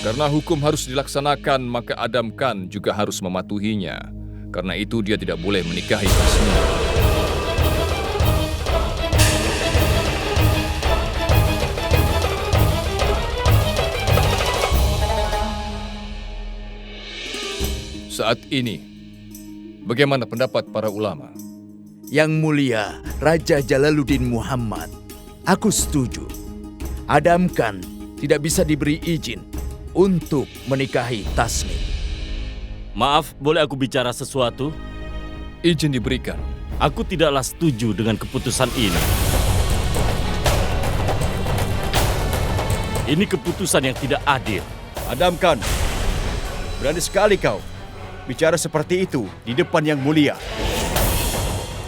Karena hukum harus dilaksanakan, maka Adam Khan juga harus mematuhinya. Karena itu dia tidak boleh menikahi Tasmi. Saat ini, bagaimana pendapat para ulama? Yang Mulia Raja Jalaluddin Muhammad, aku setuju. Adam Khan tidak bisa diberi izin untuk menikahi Tasmi. Maaf, boleh aku bicara sesuatu? Izin diberikan. Aku tidaklah setuju dengan keputusan ini. Ini keputusan yang tidak adil. Adam Khan, berani sekali kau bicara seperti itu di depan Yang Mulia.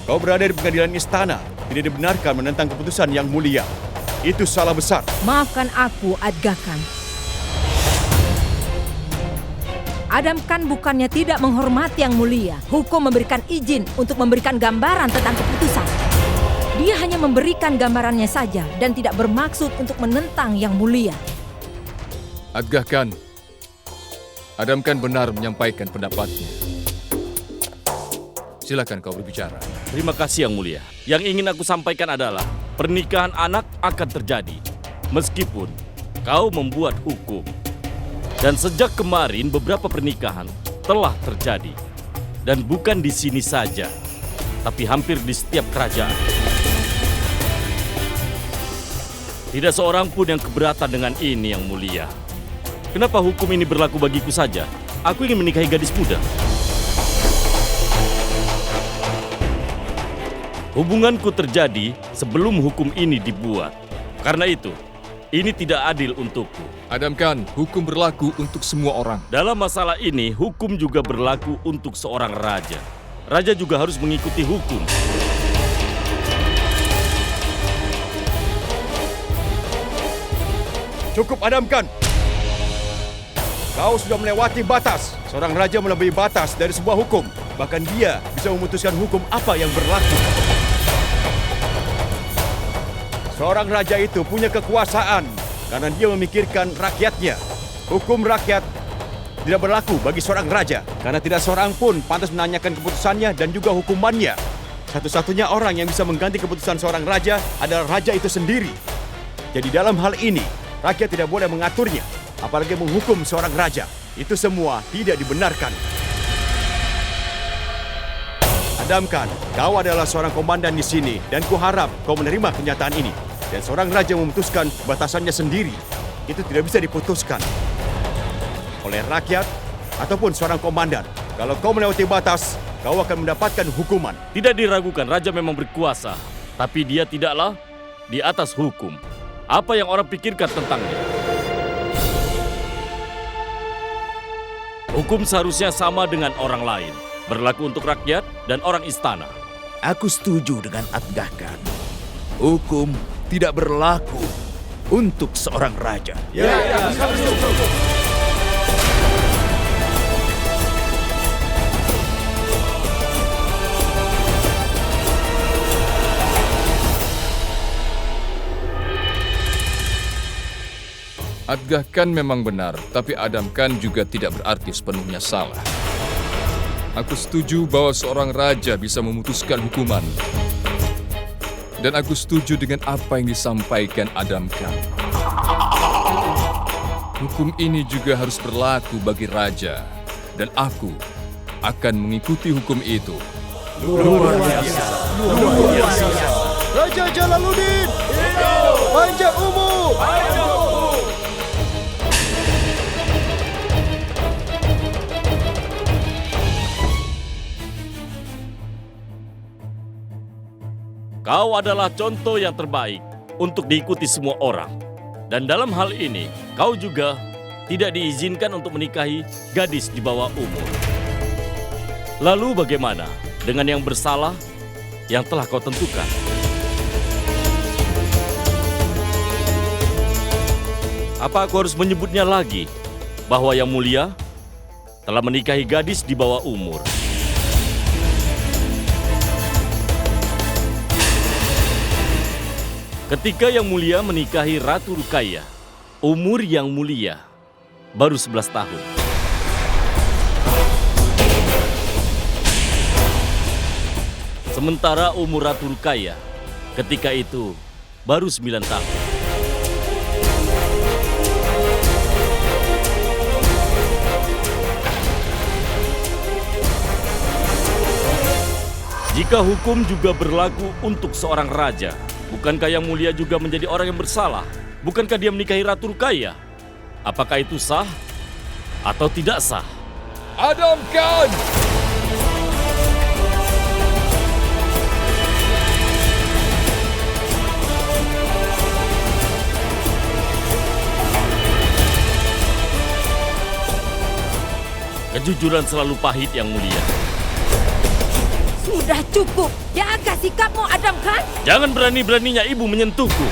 Kau berada di pengadilan istana, tidak dibenarkan menentang keputusan Yang Mulia. Itu salah besar. Maafkan aku, Aga Khan. Adam Khan bukannya tidak menghormati Yang Mulia. Hukum memberikan izin untuk memberikan gambaran tentang keputusan. Dia hanya memberikan gambarannya saja dan tidak bermaksud untuk menentang Yang Mulia. Aga Khan, Adam Khan benar menyampaikan pendapatnya. Silakan kau berbicara. Terima kasih Yang Mulia. Yang ingin aku sampaikan adalah pernikahan anak akan terjadi meskipun kau membuat hukum. Dan sejak kemarin beberapa pernikahan telah terjadi. Dan bukan di sini saja, tapi hampir di setiap kerajaan. Tidak seorang pun yang keberatan dengan ini, Yang Mulia. Kenapa hukum ini berlaku bagiku saja? Aku ingin menikahi gadis muda. Hubunganku terjadi sebelum hukum ini dibuat. Karena itu, ini tidak adil untukku. Adam Khan, hukum berlaku untuk semua orang. Dalam masalah ini, hukum juga berlaku untuk seorang raja. Raja juga harus mengikuti hukum. Cukup Adam Khan. Kau sudah melewati batas. Seorang raja melebihi batas dari sebuah hukum. Bahkan dia bisa memutuskan hukum apa yang berlaku. Seorang raja itu punya kekuasaan karena dia memikirkan rakyatnya. Hukum rakyat tidak berlaku bagi seorang raja karena tidak seorang pun pantas menanyakan keputusannya dan juga hukumannya. Satu-satunya orang yang bisa mengganti keputusan seorang raja adalah raja itu sendiri. Jadi dalam hal ini, rakyat tidak boleh mengaturnya, apalagi menghukum seorang raja. Itu semua tidak dibenarkan. Adam Khan, kau adalah seorang komandan di sini dan kuharap kau menerima kenyataan ini. Dan seorang raja memutuskan batasannya sendiri. Itu tidak bisa diputuskan oleh rakyat ataupun seorang komandan. Kalau kau melewati batas, kau akan mendapatkan hukuman. Tidak diragukan, raja memang berkuasa. Tapi dia tidaklah di atas hukum. Apa yang orang pikirkan tentangnya? Hukum seharusnya sama dengan orang lain. Berlaku untuk rakyat dan orang istana. Aku setuju dengan Aga Khan. Hukum tidak berlaku untuk seorang raja. Aga Khan memang benar, tapi Adam Khan juga tidak berarti sepenuhnya salah. Aku setuju bahwa seorang raja bisa memutuskan hukuman. Dan aku setuju dengan apa yang disampaikan Adam Khan. Hukum ini juga harus berlaku bagi raja. Dan aku akan mengikuti hukum itu. Luar biasa. Raja Jalaluddin! Panjang umur! Kau adalah contoh yang terbaik untuk diikuti semua orang. Dan dalam hal ini, kau juga tidak diizinkan untuk menikahi gadis di bawah umur. Lalu bagaimana dengan yang bersalah yang telah kau tentukan? Apa aku harus menyebutnya lagi bahwa Yang Mulia telah menikahi gadis di bawah umur? Ketika Yang Mulia menikahi Ratu Ruqayyah, umur Yang Mulia baru 11 tahun. Sementara umur Ratu Rukaya ketika itu baru 9 tahun. Jika hukum juga berlaku untuk seorang raja, bukankah Yang Mulia juga menjadi orang yang bersalah? Bukankah dia menikahi Ratu Rukaya? Apakah itu sah atau tidak sah? Adam Khan! Kejujuran selalu pahit, Yang Mulia. Sudah cukup. Jaga sikapmu, Adam Khan. Jangan berani-beraninya ibu menyentuhku.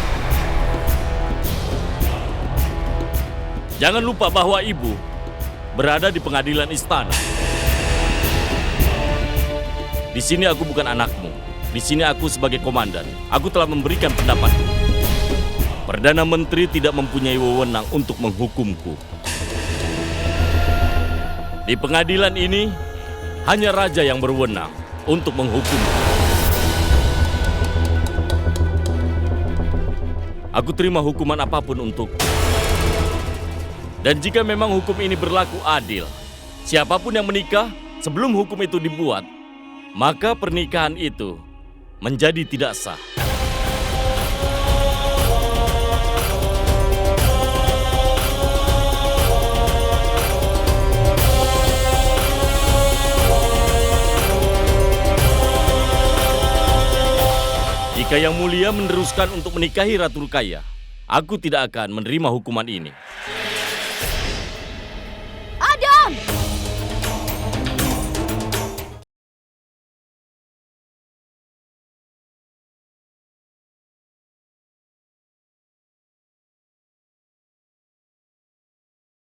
Jangan lupa bahwa ibu berada di pengadilan istana. Di sini aku bukan anakmu. Di sini aku sebagai komandan. Aku telah memberikan pendapatku. Perdana Menteri tidak mempunyai wewenang untuk menghukumku. Di pengadilan ini, hanya raja yang berwenang untuk menghukumku. Aku terima hukuman apapun untukku. Dan jika memang hukum ini berlaku adil, siapapun yang menikah sebelum hukum itu dibuat, maka pernikahan itu menjadi tidak sah. Jika Yang Mulia meneruskan untuk menikahi Ratu Rukaya, aku tidak akan menerima hukuman ini.